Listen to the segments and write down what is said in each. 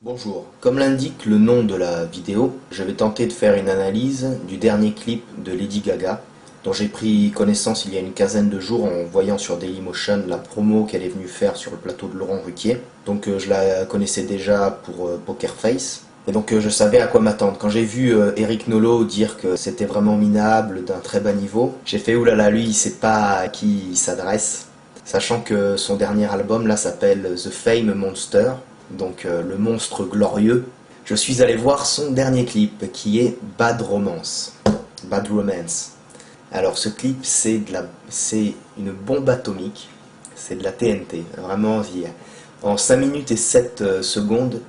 Bonjour, comme l'indique le nom de la vidéo, je vais tenter de faire une analyse du dernier clip de Lady Gaga, dont j'ai pris connaissance il y a une quinzaine de jours en voyant sur Dailymotion la promo qu'elle est venue faire sur le plateau de Laurent Ruquier. Donc je la connaissais déjà pour Poker Face, et donc je savais à quoi m'attendre. Quand j'ai vu Eric Nolot dire que c'était vraiment minable, d'un très bas niveau, j'ai fait oulala, lui il sait pas à qui il s'adresse, sachant que son dernier album là s'appelle The Fame Monster, donc le monstre glorieux. Je suis allé voir son dernier clip qui est Bad Romance. Bad Romance. Alors ce clip c'est une bombe atomique, c'est de la TNT, vraiment. En 5 minutes et 7 secondes,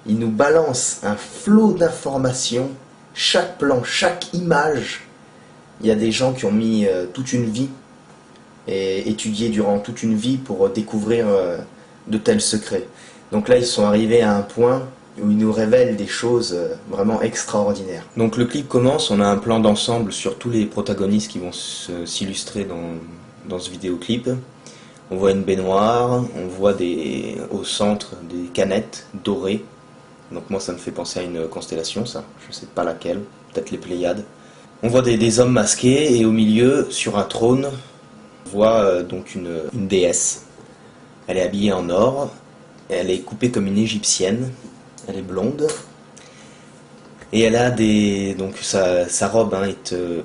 il nous balance un flot d'informations, chaque plan, chaque image. Il y a des gens qui ont mis toute une vie et étudié durant toute une vie pour découvrir de tels secrets. Donc là, ils sont arrivés à un point où ils nous révèlent des choses vraiment extraordinaires. Donc le clip commence, on a un plan d'ensemble sur tous les protagonistes qui vont s'illustrer dans ce vidéoclip. On voit une baignoire, on voit au centre des canettes dorées. Donc moi ça me fait penser à une constellation, ça, je sais pas laquelle, peut-être les Pléiades. On voit des hommes masqués et au milieu, sur un trône, on voit donc une déesse. Elle est habillée en or. Elle est coupée comme une égyptienne, elle est blonde, et elle a donc sa robe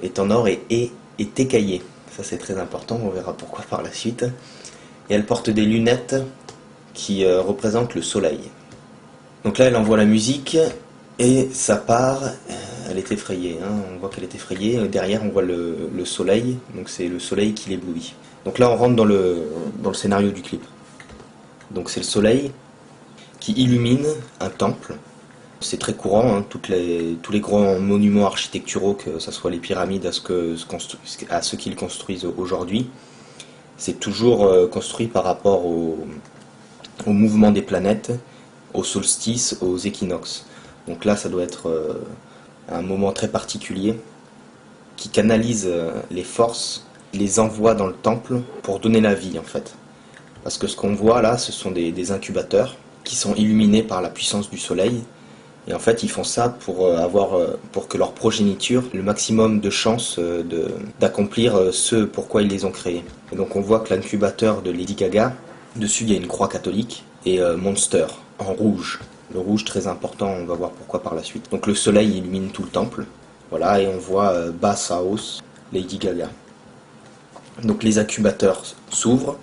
est en or et est écaillée. Ça c'est très important, on verra pourquoi par la suite. Et elle porte des lunettes qui représentent le soleil. Donc là elle envoie la musique et ça part, elle est effrayée, on voit qu'elle est effrayée. Derrière on voit le soleil, donc c'est le soleil qui l'éblouit. Donc là on rentre dans le scénario du clip. Donc c'est le soleil qui illumine un temple. C'est très courant, tous les grands monuments architecturaux, que ce soit les pyramides à ce qu'ils construisent aujourd'hui, c'est toujours construit par rapport au mouvement des planètes, au solstice, aux équinoxes. Donc là ça doit être un moment très particulier qui canalise les forces, les envoie dans le temple pour donner la vie en fait. Parce que ce qu'on voit là, ce sont des incubateurs qui sont illuminés par la puissance du soleil. Et en fait, ils font ça pour que leur progéniture ait le maximum de chances d'accomplir ce pourquoi ils les ont créés. Et donc on voit que l'incubateur de Lady Gaga, dessus il y a une croix catholique, et Monster, en rouge. Le rouge très important, on va voir pourquoi par la suite. Donc le soleil illumine tout le temple. Voilà, et on voit Bass House, Lady Gaga. Donc les incubateurs s'ouvrent.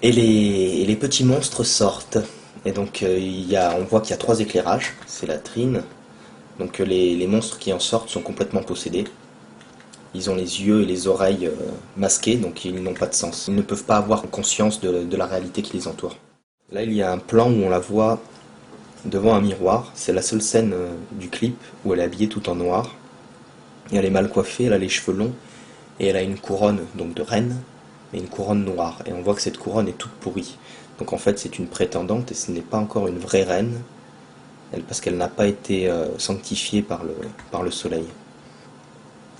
Et les petits monstres sortent. Et donc on voit qu'il y a 3 éclairages, c'est la trine. Donc les monstres qui en sortent sont complètement possédés. Ils ont les yeux et les oreilles masqués, donc ils n'ont pas de sens. Ils ne peuvent pas avoir conscience de la réalité qui les entoure. Là il y a un plan où on la voit devant un miroir. C'est la seule scène du clip où elle est habillée tout en noir. Et elle est mal coiffée, elle a les cheveux longs. Et elle a une couronne donc de reine. Et une couronne noire, et on voit que cette couronne est toute pourrie. Donc en fait c'est une prétendante et ce n'est pas encore une vraie reine, parce qu'elle n'a pas été sanctifiée par le soleil.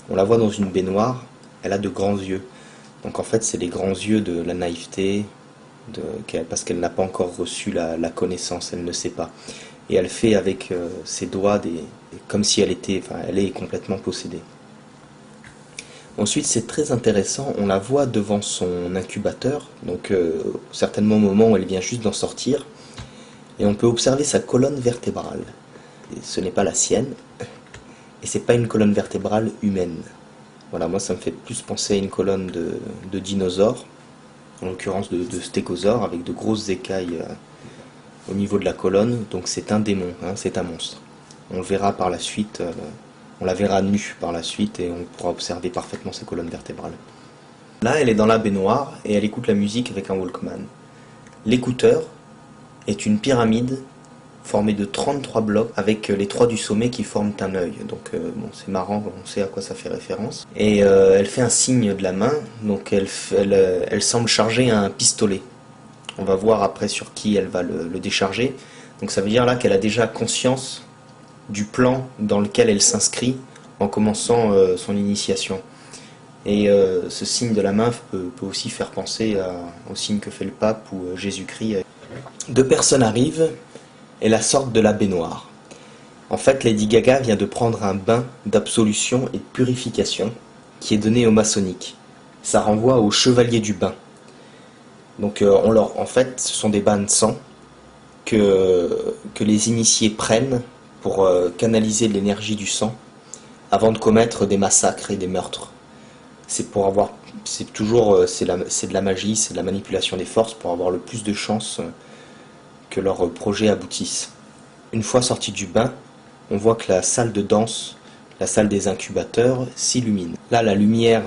On la voit dans une baignoire, elle a de grands yeux. Donc en fait c'est les grands yeux de la naïveté, parce qu'elle n'a pas encore reçu la connaissance, elle ne sait pas. Et elle fait avec ses doigts comme si elle est complètement possédée. Ensuite, c'est très intéressant, on la voit devant son incubateur, donc certainement au moment où elle vient juste d'en sortir, et on peut observer sa colonne vertébrale. Et ce n'est pas la sienne, et c'est pas une colonne vertébrale humaine. Voilà, moi ça me fait plus penser à une colonne de dinosaures, en l'occurrence de stégosaures, avec de grosses écailles au niveau de la colonne, donc c'est un démon, c'est un monstre. On le verra par la suite. On la verra nue par la suite et on pourra observer parfaitement ses colonnes vertébrales. Là, elle est dans la baignoire et elle écoute la musique avec un Walkman. L'écouteur est une pyramide formée de 33 blocs avec les 3 du sommet qui forment un œil. Donc bon, c'est marrant, on sait à quoi ça fait référence. Et elle fait un signe de la main, donc elle semble charger un pistolet. On va voir après sur qui elle va le décharger. Donc ça veut dire là qu'elle a déjà conscience du plan dans lequel elle s'inscrit en commençant son initiation. Et ce signe de la main peut aussi faire penser au signe que fait le pape ou Jésus-Christ. 2 personnes arrivent et la sorte de la baignoire. En fait, Lady Gaga vient de prendre un bain d'absolution et de purification qui est donné aux maçonniques. Ça renvoie aux chevaliers du bain. Donc en fait, ce sont des bains de sang que les initiés prennent pour canaliser l'énergie du sang avant de commettre des massacres et des meurtres. C'est de la magie, c'est de la manipulation des forces pour avoir le plus de chances que leur projet aboutisse. Une fois sortis du bain, on voit que la salle de danse, la salle des incubateurs, s'illumine. Là, la lumière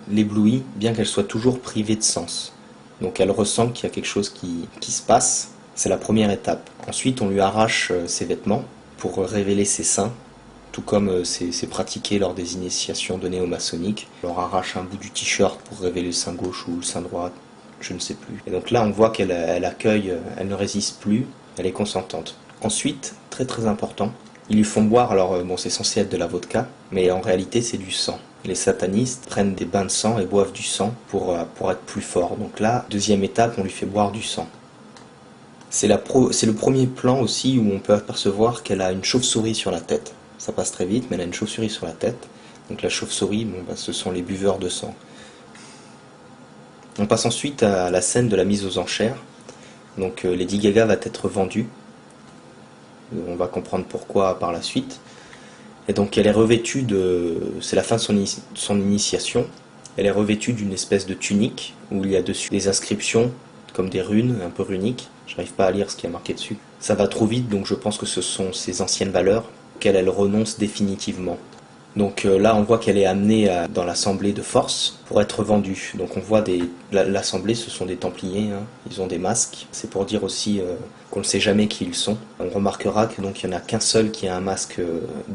l'éblouit, bien qu'elle soit toujours privée de sens. Donc elle ressent qu'il y a quelque chose qui se passe. C'est la première étape. Ensuite, on lui arrache ses vêtements pour révéler ses seins, tout comme c'est pratiqué lors des initiations données aux maçonniques. On leur arrache un bout du t-shirt pour révéler le sein gauche ou le sein droit, je ne sais plus. Et donc là, on voit qu'elle accueille, elle ne résiste plus, elle est consentante. Ensuite, très très important, ils lui font boire, alors bon, c'est censé être de la vodka, mais en réalité c'est du sang. Les satanistes prennent des bains de sang et boivent du sang pour être plus forts. Donc là, deuxième étape, on lui fait boire du sang. C'est le premier plan aussi où on peut apercevoir qu'elle a une chauve-souris sur la tête. Ça passe très vite, mais elle a une chauve-souris sur la tête. Donc la chauve-souris, bon, ce sont les buveurs de sang. On passe ensuite à la scène de la mise aux enchères. Donc Lady Gaga va être vendue. On va comprendre pourquoi par la suite. Et donc elle est revêtue c'est la fin de son initiation. Elle est revêtue d'une espèce de tunique où il y a dessus des inscriptions comme des runes, un peu runiques. J'arrive pas à lire ce qui est marqué dessus. Ça va trop vite, donc je pense que ce sont ses anciennes valeurs auxquelles elle renonce définitivement. Donc là, on voit qu'elle est amenée dans l'assemblée de force pour être vendue. Donc on voit l'assemblée, ce sont des Templiers, hein. Ils ont des masques. C'est pour dire aussi qu'on ne sait jamais qui ils sont. On remarquera que donc il n'y en a qu'un seul qui a un masque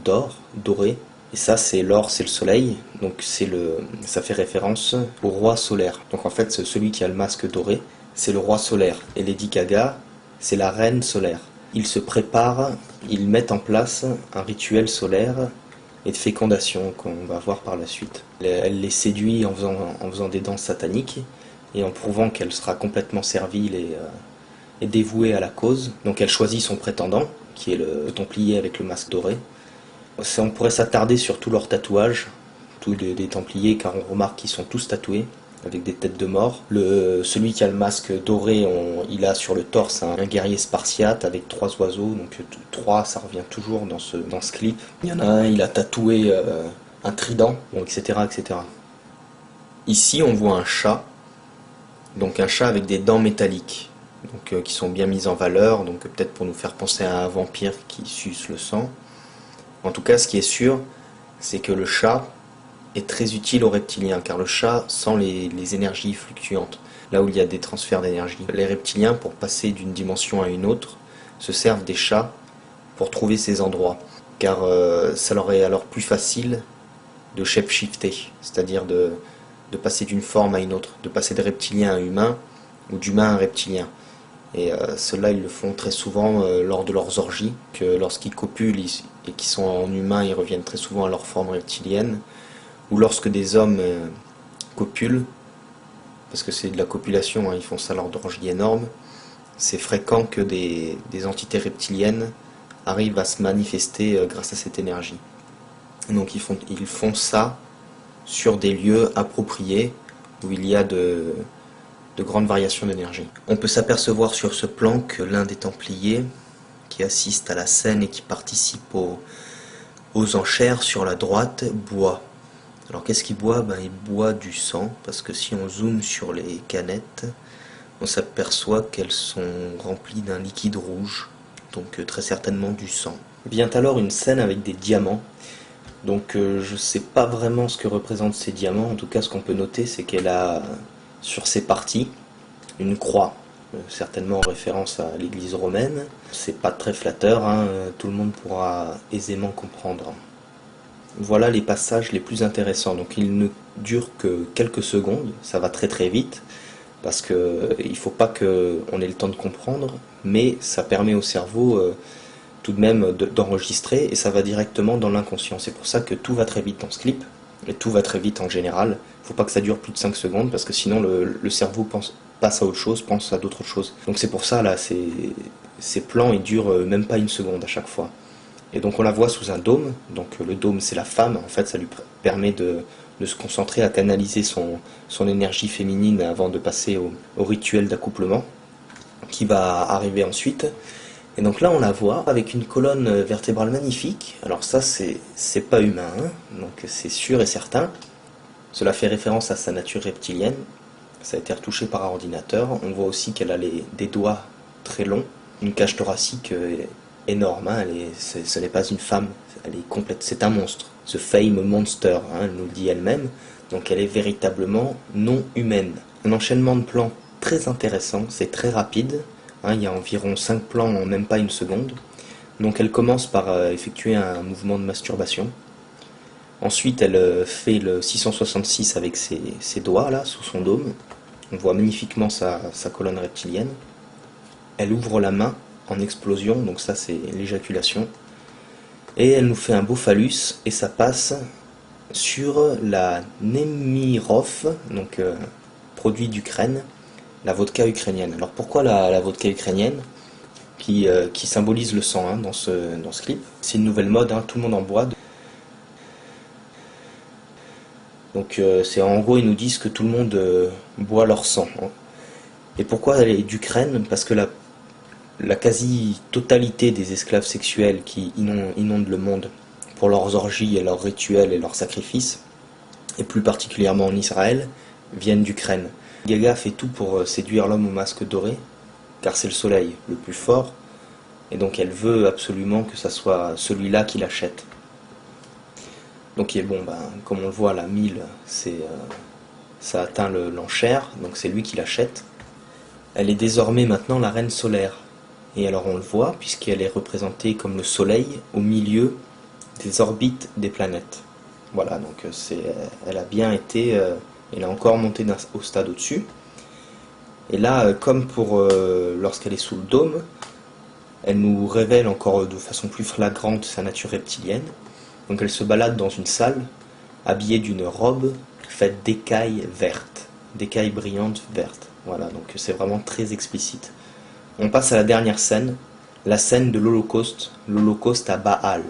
d'or, doré. Et ça, c'est l'or, c'est le soleil. Donc ça fait référence au roi solaire. Donc en fait, celui qui a le masque doré, c'est le roi solaire. Et Lady Gaga, c'est la reine solaire. Ils se préparent, ils mettent en place un rituel solaire et de fécondation qu'on va voir par la suite. Elle les séduit en faisant des danses sataniques et en prouvant qu'elle sera complètement servile et dévouée à la cause. Donc elle choisit son prétendant, qui est le Templier avec le masque doré. On pourrait s'attarder sur tous leurs tatouages, tous des Templiers, car on remarque qu'ils sont tous tatoués avec des têtes de mort. Celui qui a le masque doré, il a sur le torse un guerrier spartiate avec 3 oiseaux, donc 3 ça revient toujours dans ce clip. Il y en a un, il a tatoué un trident, bon, etc., etc. Ici on voit un chat, donc un chat avec des dents métalliques, donc, qui sont bien mises en valeur, donc peut-être pour nous faire penser à un vampire qui suce le sang. En tout cas, ce qui est sûr, c'est que le chat est très utile aux reptiliens, car le chat sent les énergies fluctuantes, là où il y a des transferts d'énergie. Les reptiliens, pour passer d'une dimension à une autre, se servent des chats pour trouver ces endroits, car ça leur est alors plus facile de shape-shifter, c'est-à-dire de passer d'une forme à une autre, de passer de reptilien à humain, ou d'humain à reptilien. Et ceux-là, ils le font très souvent lors de leurs orgies, que lorsqu'ils copulent et qu'ils sont en humain, ils reviennent très souvent à leur forme reptilienne, ou lorsque des hommes copulent, parce que c'est de la copulation, hein, ils font ça lors d'orgies énormes, c'est fréquent que des entités reptiliennes arrivent à se manifester grâce à cette énergie. Donc ils font ça sur des lieux appropriés, où il y a de grandes variations d'énergie. On peut s'apercevoir sur ce plan que l'un des Templiers, qui assiste à la scène et qui participe aux enchères sur la droite, boit. Alors qu'est-ce qu'il boit? Il boit du sang, parce que si on zoome sur les canettes, on s'aperçoit qu'elles sont remplies d'un liquide rouge, donc très certainement du sang. Vient alors une scène avec des diamants. Donc je ne sais pas vraiment ce que représentent ces diamants, en tout cas ce qu'on peut noter c'est qu'elle a sur ses parties une croix, certainement en référence à l'église romaine. C'est pas très flatteur, hein, tout le monde pourra aisément comprendre. Voilà les passages les plus intéressants. Donc ils ne durent que quelques secondes, ça va très très vite, parce que il ne faut pas qu'on ait le temps de comprendre, mais ça permet au cerveau tout de même d'enregistrer, et ça va directement dans l'inconscient. C'est pour ça que tout va très vite dans ce clip, et tout va très vite en général. Il ne faut pas que ça dure plus de 5 secondes, parce que sinon le cerveau passe à autre chose, pense à d'autres choses. Donc c'est pour ça, là, ces plans, ils durent même pas une seconde à chaque fois. Et donc on la voit sous un dôme, donc le dôme c'est la femme, en fait ça lui permet de se concentrer à canaliser son énergie féminine avant de passer au rituel d'accouplement, qui va arriver ensuite. Et donc là on la voit avec une colonne vertébrale magnifique. Alors ça c'est pas humain, hein, donc c'est sûr et certain. Cela fait référence à sa nature reptilienne. Ça a été retouché par un ordinateur. On voit aussi qu'elle a des doigts très longs, une cage thoracique énorme. Hein, ce n'est pas une femme, elle est complète, c'est un monstre. The Fame Monster, hein, elle nous le dit elle-même. Donc elle est véritablement non humaine. Un enchaînement de plans très intéressant, c'est très rapide. Hein, il y a environ 5 plans en même pas une seconde. Donc elle commence par effectuer un mouvement de masturbation. Ensuite, elle fait le 666 avec ses doigts là, sous son dôme. On voit magnifiquement sa colonne reptilienne. Elle ouvre la main en explosion, donc ça c'est l'éjaculation. Et elle nous fait un beau phallus, et ça passe sur la Nemirov, donc produit d'Ukraine, la vodka ukrainienne. Alors pourquoi la vodka ukrainienne qui symbolise le sang hein, dans ce clip. C'est une nouvelle mode, hein, tout le monde en boit. Donc c'est en gros ils nous disent que tout le monde boit leur sang. Hein. Et pourquoi elle est d'Ukraine? Parce que la quasi-totalité des esclaves sexuels qui inondent le monde pour leurs orgies et leurs rituels et leurs sacrifices, et plus particulièrement en Israël, viennent d'Ukraine. Gaga fait tout pour séduire l'homme au masque doré, car c'est le soleil le plus fort, et donc elle veut absolument que ça soit celui-là qui l'achète. Donc bon, comme on le voit, la 1000, ça atteint l'enchère, donc c'est lui qui l'achète. Elle est désormais maintenant la reine solaire. Et alors on le voit, puisqu'elle est représentée comme le soleil au milieu des orbites des planètes. Voilà, donc elle a bien été, elle a encore monté au stade au-dessus. Et là, comme pour lorsqu'elle est sous le dôme, elle nous révèle encore de façon plus flagrante sa nature reptilienne. Donc elle se balade dans une salle, habillée d'une robe faite d'écailles vertes, d'écailles brillantes vertes. Voilà, donc c'est vraiment très explicite. On passe à la dernière scène, la scène de l'Holocauste à Baal.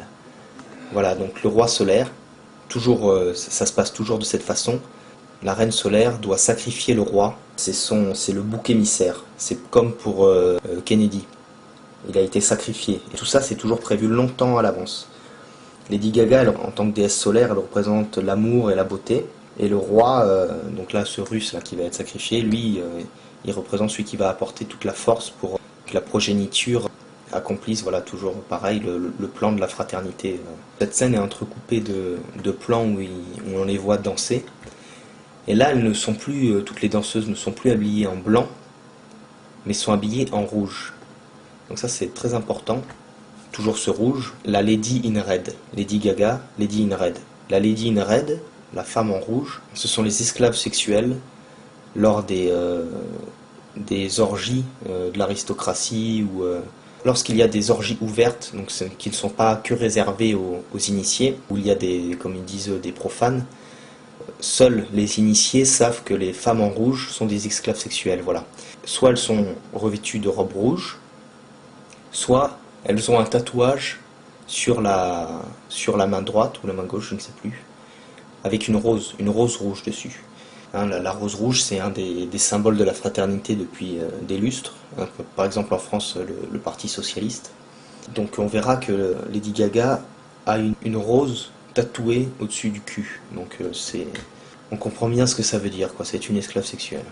Voilà, donc le roi solaire, toujours, ça se passe toujours de cette façon. La reine solaire doit sacrifier le roi, c'est le bouc émissaire. C'est comme pour Kennedy, il a été sacrifié. Et tout ça, c'est toujours prévu longtemps à l'avance. Lady Gaga, en tant que déesse solaire, elle représente l'amour et la beauté. Et le roi, donc là, ce russe là, qui va être sacrifié, lui, il représente celui qui va apporter toute la force pour que la progéniture accomplisse, voilà, toujours pareil, le plan de la fraternité. Cette scène est entrecoupée de plans où on les voit danser. Et là, elles ne sont plus, toutes les danseuses ne sont plus habillées en blanc, mais sont habillées en rouge. Donc ça, c'est très important. Toujours ce rouge, la Lady in Red, Lady Gaga, Lady in Red. La Lady in Red, la femme en rouge, ce sont les esclaves sexuels lors des orgies de l'aristocratie ou lorsqu'il y a des orgies ouvertes, donc qui ne sont pas que réservées aux initiés, où il y a comme ils disent, des profanes. Seuls les initiés savent que les femmes en rouge sont des esclaves sexuels, voilà. Soit elles sont revêtues de robes rouges, soit elles ont un tatouage sur la main droite ou la main gauche, je ne sais plus, avec une rose rouge dessus. Hein, la rose rouge, c'est un des symboles de la fraternité depuis des lustres. Hein, par exemple en France, le Parti Socialiste. Donc on verra que Lady Gaga a une rose tatouée au-dessus du cul. Donc on comprend bien ce que ça veut dire, quoi. C'est une esclave sexuelle.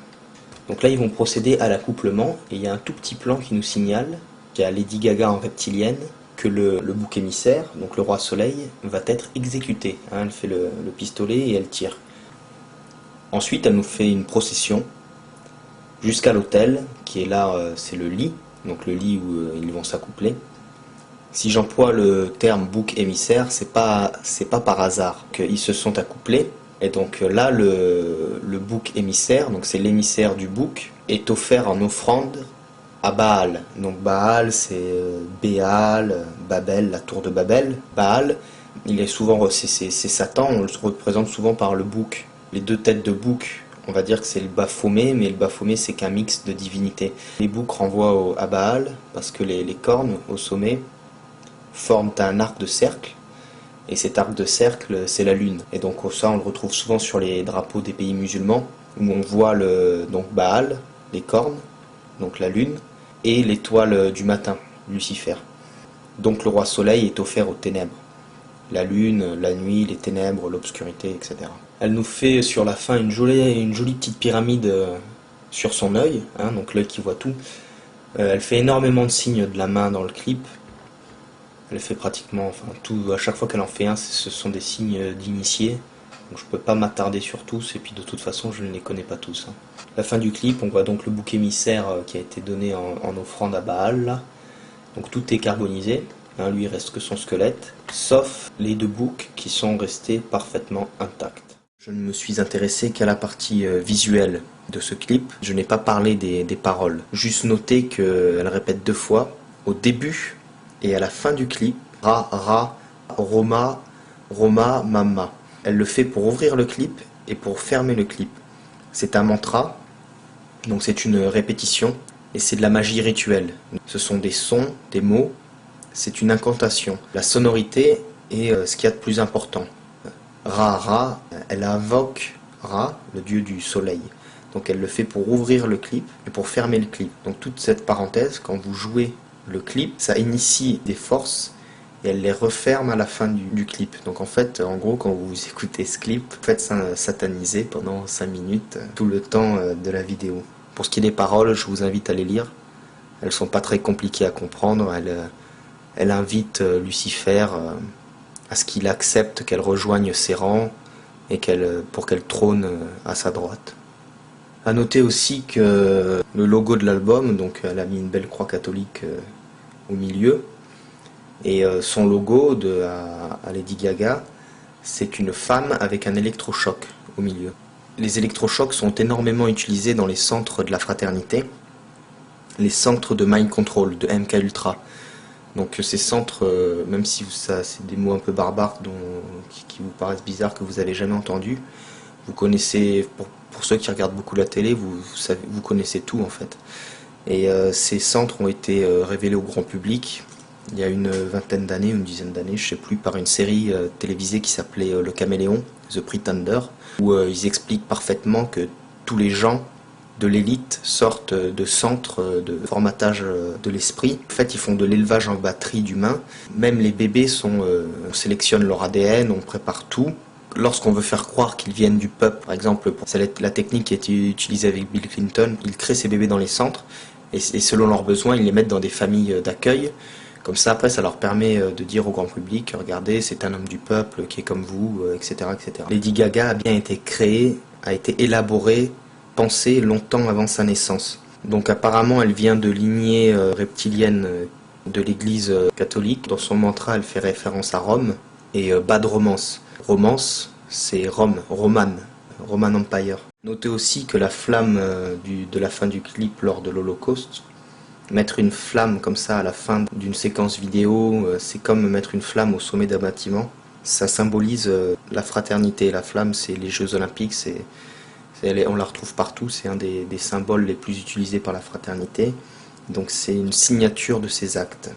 Donc là, ils vont procéder à l'accouplement, et il y a un tout petit plan qui nous signale qu'il y a Lady Gaga en reptilienne, que le bouc émissaire, donc le roi soleil, va être exécuté. Hein, elle fait le pistolet et elle tire. Ensuite, elle nous fait une procession jusqu'à l'autel, qui est là, c'est le lit, donc le lit où ils vont s'accoupler. Si j'emploie le terme bouc émissaire, c'est pas par hasard qu'ils se sont accouplés. Et donc là, le bouc émissaire, donc c'est l'émissaire du bouc, est offert en offrande à Baal. Donc Baal, c'est Béal, Babel, la tour de Babel. Baal, il est souvent, c'est Satan, on le représente souvent par le bouc. Les deux têtes de bouc On va dire que c'est le Baphomet, mais le Baphomet c'est qu'un mix de divinités. Les boucs renvoient à Baal, parce que les cornes au sommet forment un arc de cercle, et cet arc de cercle c'est la lune. Et donc ça on le retrouve souvent sur les drapeaux des pays musulmans, où on voit donc Baal, les cornes, donc la lune, et l'étoile du matin, Lucifer. Donc le roi soleil est offert aux ténèbres. La lune, la nuit, les ténèbres, l'obscurité, etc. Elle nous fait sur la fin une jolie petite pyramide sur son œil, hein, donc l'œil qui voit tout. Elle fait énormément de signes de la main dans le clip. Elle fait pratiquement, enfin tout, à chaque fois qu'elle en fait un, ce sont des signes d'initié. Donc je peux pas m'attarder sur tous, et puis de toute façon je ne les connais pas tous. Hein. À la fin du clip, on voit donc le bouc émissaire qui a été donné en offrande à Baal, là. Donc tout est carbonisé, hein, lui il reste que son squelette, sauf les 2 boucs qui sont restés parfaitement intacts. Je ne me suis intéressé qu'à la partie visuelle de ce clip, je n'ai pas parlé des paroles. Juste noter qu'elle répète 2 fois, au début et à la fin du clip, Ra, Ra, Roma, Roma, Mama. Elle le fait pour ouvrir le clip et pour fermer le clip. C'est un mantra, donc c'est une répétition. Et c'est de la magie rituelle. Ce sont des sons, des mots, c'est une incantation. La sonorité est ce qu'il y a de plus important. Ra, Ra, elle invoque Ra, le dieu du soleil. Donc elle le fait pour ouvrir le clip et pour fermer le clip. Donc toute cette parenthèse, quand vous jouez le clip, ça initie des forces et elle les referme à la fin du clip. Donc en fait, en gros, quand vous écoutez ce clip, vous faites sataniser pendant 5 minutes tout le temps de la vidéo. Pour ce qui est des paroles, je vous invite à les lire. Elles sont pas très compliquées à comprendre. Elle invite Lucifer à ce qu'il accepte qu'elle rejoigne ses rangs et pour qu'elle trône à sa droite. A noter aussi que le logo de l'album, donc elle a mis une belle croix catholique au milieu, et son logo à Lady Gaga, c'est une femme avec un électrochoc au milieu. Les électrochocs sont énormément utilisés dans les centres de la fraternité, les centres de mind control, de MK Ultra. Donc ces centres, même si c'est des mots un peu barbares qui vous paraissent bizarres, que vous n'avez jamais entendus, vous connaissez, pour ceux qui regardent beaucoup la télé, vous connaissez tout en fait. Et ces centres ont été révélés au grand public il y a une vingtaine d'années, une dizaine d'années, je sais plus, par une série télévisée qui s'appelait Le Caméléon, The Pretender, où ils expliquent parfaitement que tous les gens de l'élite sortent de centres de formatage de l'esprit. En fait, ils font de l'élevage en batterie d'humains. Même les bébés on sélectionne leur ADN, on prépare tout. Lorsqu'on veut faire croire qu'ils viennent du peuple, par exemple, c'est la technique qui a été utilisée avec Bill Clinton, ils créent ces bébés dans les centres, et selon leurs besoins, ils les mettent dans des familles d'accueil. Comme ça, après, ça leur permet de dire au grand public, regardez, c'est un homme du peuple qui est comme vous, etc., etc. Lady Gaga a bien été créée, a été élaborée, pensée longtemps avant sa naissance. Donc apparemment, elle vient de lignée reptilienne de l'église catholique. Dans son mantra, elle fait référence à Rome et Bad Romance. Romance, c'est Rome, Roman Empire. Notez aussi que la flamme de la fin du clip lors de l'Holocauste, mettre une flamme comme ça à la fin d'une séquence vidéo, c'est comme mettre une flamme au sommet d'un bâtiment. Ça symbolise la fraternité. La flamme, c'est les Jeux Olympiques, on la retrouve partout, c'est un des symboles les plus utilisés par la fraternité. Donc c'est une signature de ces actes.